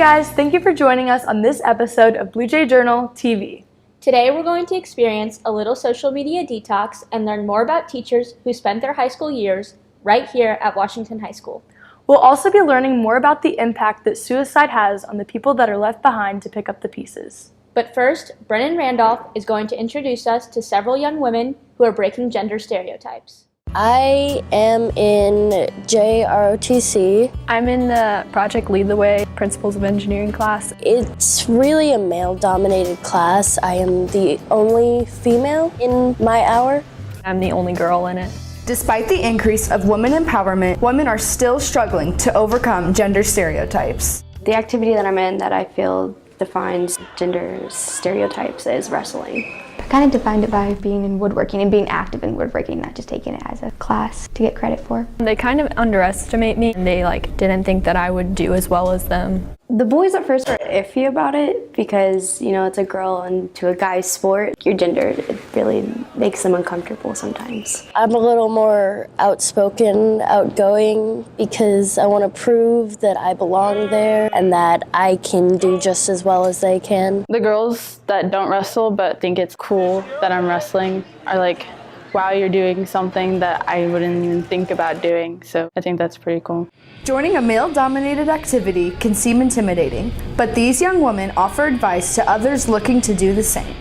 guys, thank you for joining us on this episode of Blue Jay Journal TV. Today we're going to experience a little social media detox and learn more about teachers who spent their high school years right here at Washington High School. We'll also be learning more about the impact that suicide has on the people that are left behind to pick up the pieces. But first, Brennan Randolph is going to introduce us to several young women who are breaking gender stereotypes. I am in JROTC. I'm in the Project Lead the Way Principles of Engineering class. It's really a male-dominated class. I am the only female in my hour. I'm the only girl in it. Despite the increase of women empowerment, women are still struggling to overcome gender stereotypes. The activity that I'm in that I feel defines gender stereotypes is wrestling. I kind of defined it by being in woodworking and being active in woodworking, not just taking it as a class to get credit for. They kind of underestimate me, and they didn't think that I would do as well as them. The boys at first were iffy about it because, it's a girl and to a guy's sport. Your gender, it really makes them uncomfortable sometimes. I'm a little more outspoken, outgoing, because I want to prove that I belong there and that I can do just as well as they can. The girls that don't wrestle but think it's cool that I'm wrestling are like, wow, you're doing something that I wouldn't even think about doing. So I think that's pretty cool. Joining a male-dominated activity can seem intimidating, but these young women offer advice to others looking to do the same.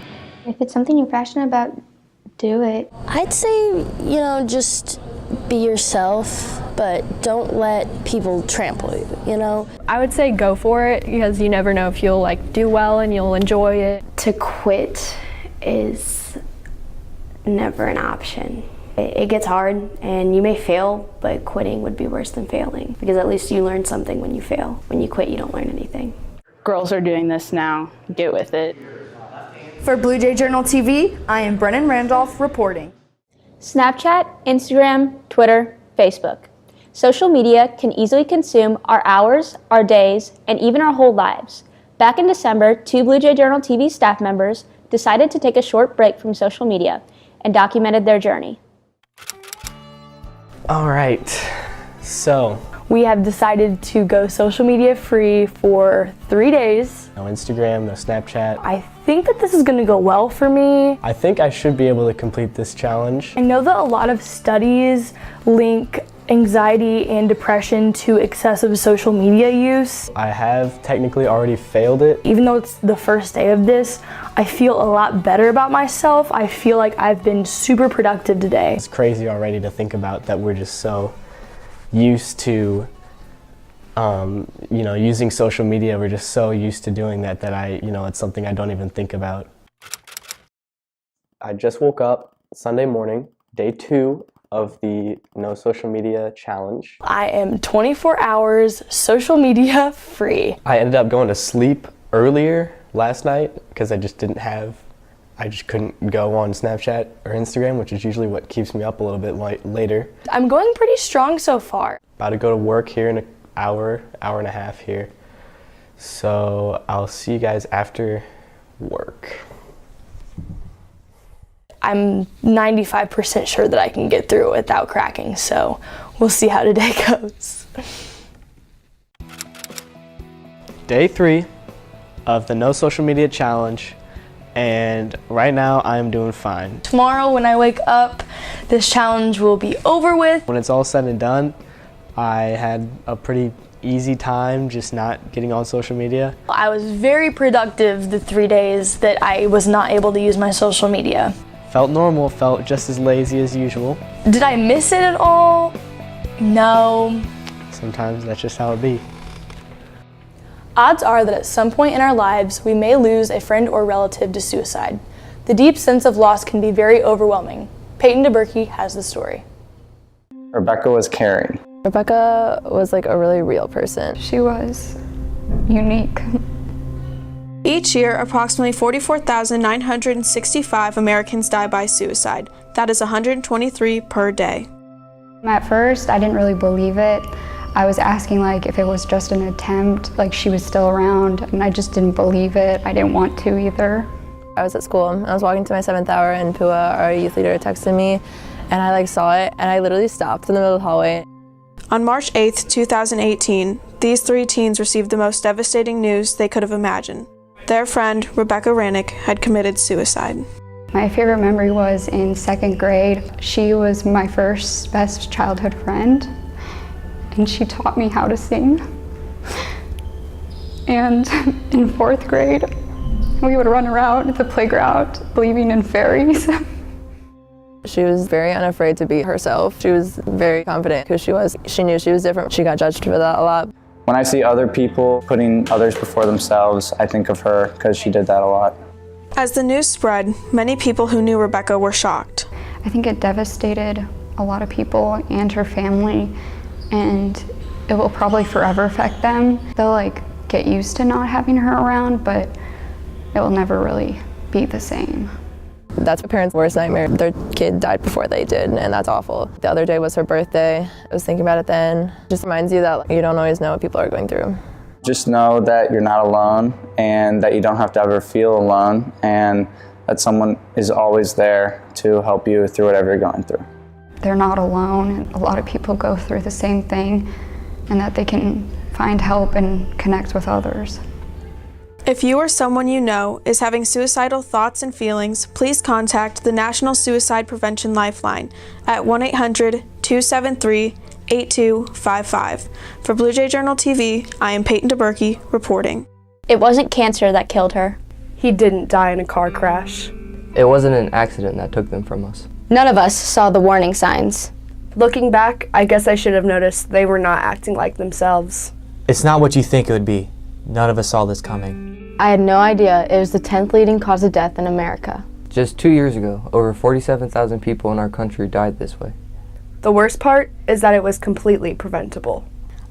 If it's something you're passionate about, do it. I'd say, just be yourself, but don't let people trample you, I would say go for it, because you never know if you'll do well and you'll enjoy it. To quit is never an option. It gets hard and you may fail, but quitting would be worse than failing because at least you learn something when you fail. When you quit, you don't learn anything. Girls are doing this now. Get with it. For Blue Jay Journal TV, I am Brennan Randolph reporting. Snapchat, Instagram, Twitter, Facebook. Social media can easily consume our hours, our days, and even our whole lives. Back in December, 2 Blue Jay Journal TV staff members decided to take a short break from social media and documented their journey. All right, so We have decided to go social media free for 3 days. no Instagram, no Snapchat. I think that this is gonna go well for me. I think I should be able to complete this challenge. I know that a lot of studies link anxiety and depression to excessive social media use. I have technically already failed it. Even though it's the first day of this, I feel a lot better about myself. I feel like I've been super productive today. It's crazy already to think about that we're just so used to, using social media. We're just so used to doing that it's something I don't even think about. I just woke up Sunday morning, day 2 of the No Social Media Challenge. I am 24 hours social media free. I ended up going to sleep earlier last night because I just couldn't go on Snapchat or Instagram, which is usually what keeps me up a little bit later. I'm going pretty strong so far. About to go to work here in an hour and a half here. So I'll see you guys after work. I'm 95% sure that I can get through it without cracking, so we'll see how today goes. Day 3 of the No Social Media Challenge, and right now I'm doing fine. Tomorrow when I wake up, this challenge will be over with. When it's all said and done, I had a pretty easy time just not getting on social media. I was very productive the 3 days that I was not able to use my social media. Felt normal, felt just as lazy as usual. Did I miss it at all? No. Sometimes that's just how it be. Odds are that at some point in our lives, we may lose a friend or relative to suicide. The deep sense of loss can be very overwhelming. Peyton DeBerkey has the story. Rebecca was caring. Rebecca was a really real person. She was unique. Each year, approximately 44,965 Americans die by suicide. That is 123 per day. At first, I didn't really believe it. I was asking if it was just an attempt, she was still around, and I just didn't believe it. I didn't want to either. I was at school, I was walking to my 7th hour, and Pua, our youth leader, texted me, and I saw it, and I literally stopped in the middle of the hallway. On March 8, 2018, these 3 teens received the most devastating news they could have imagined. Their friend, Rebecca Rannick, had committed suicide. My favorite memory was in 2nd grade. She was my first best childhood friend, and she taught me how to sing. And in 4th grade, we would run around the playground believing in fairies. She was very unafraid to be herself. She was very confident because she knew she was different. She got judged for that a lot. When I see other people putting others before themselves, I think of her because she did that a lot. As the news spread, many people who knew Rebecca were shocked. I think it devastated a lot of people and her family, and it will probably forever affect them. They'll get used to not having her around, but it will never really be the same. That's a parent's worst nightmare. Their kid died before they did, and that's awful. The other day was her birthday. I was thinking about it then. It just reminds you that you don't always know what people are going through. Just know that you're not alone and that you don't have to ever feel alone, and that someone is always there to help you through whatever you're going through. They're not alone, and a lot of people go through the same thing, and that they can find help and connect with others. If you or someone you know is having suicidal thoughts and feelings, please contact the National Suicide Prevention Lifeline at 1-800-273-8255. For Blue Jay Journal TV, I am Peyton DeBerkey reporting. It wasn't cancer that killed her. He didn't die in a car crash. It wasn't an accident that took them from us. None of us saw the warning signs. Looking back, I guess I should have noticed they were not acting like themselves. It's not what you think it would be. None of us saw this coming. I had no idea it was the 10th leading cause of death in America. Just 2 years ago, over 47,000 people in our country died this way. The worst part is that it was completely preventable.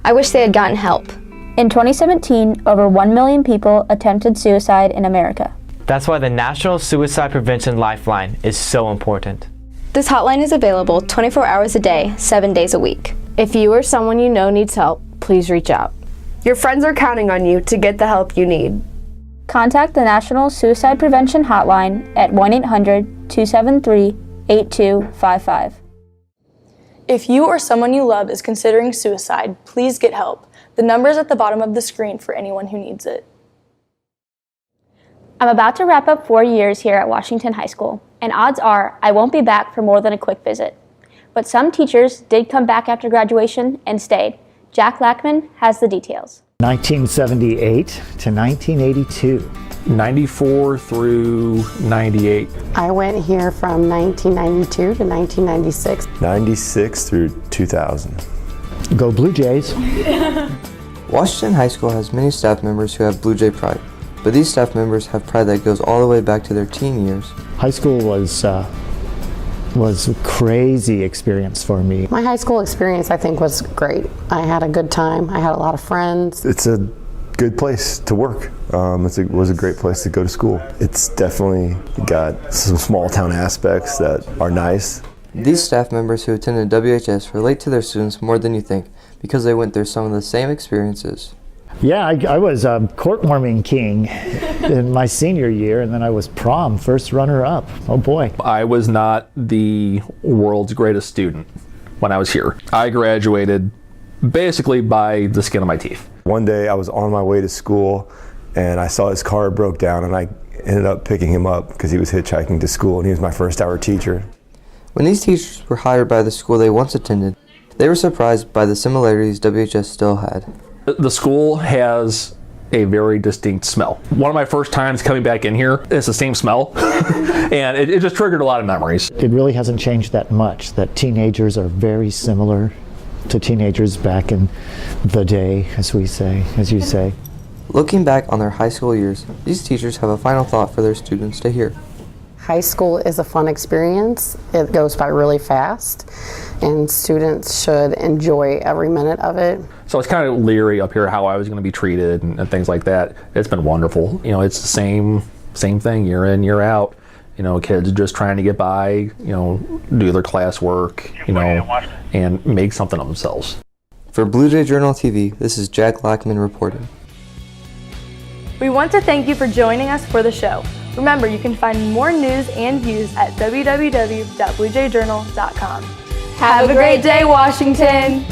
I wish they had gotten help. In 2017, over 1 million people attempted suicide in America. That's why the National Suicide Prevention Lifeline is so important. This hotline is available 24 hours a day, 7 days a week. If you or someone you know needs help, please reach out. Your friends are counting on you to get the help you need. Contact the National Suicide Prevention Hotline at 1-800-273-8255. If you or someone you love is considering suicide, please get help. The number is at the bottom of the screen for anyone who needs it. I'm about to wrap up 4 years here at Washington High School, and odds are I won't be back for more than a quick visit. But some teachers did come back after graduation and stayed. Jack Lackman has the details. 1978 to 1982. 94 through 98. I went here from 1992 to 1996. 96 through 2000. Go Blue Jays. Washington High School has many staff members who have Blue Jay pride, but these staff members have pride that goes all the way back to their teen years. High school was a crazy experience for me. My high school experience, I think, was great. I had a good time. I had a lot of friends. It's a good place to work. It was a great place to go to school. It's definitely got some small town aspects that are nice. These staff members who attended WHS relate to their students more than you think because they went through some of the same experiences. Yeah, I was court-warming king in my senior year, and then I was prom first runner-up. Oh boy. I was not the world's greatest student when I was here. I graduated basically by the skin of my teeth. One day I was on my way to school and I saw his car broke down, and I ended up picking him up because he was hitchhiking to school, and he was my first hour teacher. When these teachers were hired by the school they once attended, they were surprised by the similarities WHS still had. The school has a very distinct smell. One of my first times coming back in here, it's the same smell, and it just triggered a lot of memories. It really hasn't changed that much, that teenagers are very similar to teenagers back in the day, as you say. Looking back on their high school years, these teachers have a final thought for their students to hear. High school is a fun experience. It goes by really fast, and students should enjoy every minute of it. So I was kind of leery up here how I was going to be treated and things like that. It's been wonderful. You know, it's the same thing year in, year out. You know, kids just trying to get by, you know, do their classwork, you know, and make something of themselves. For Blue Jay Journal TV, this is Jack Lackman reporting. We want to thank you for joining us for the show. Remember, you can find more news and views at www.bluejayjournal.com. Have a great day, Washington!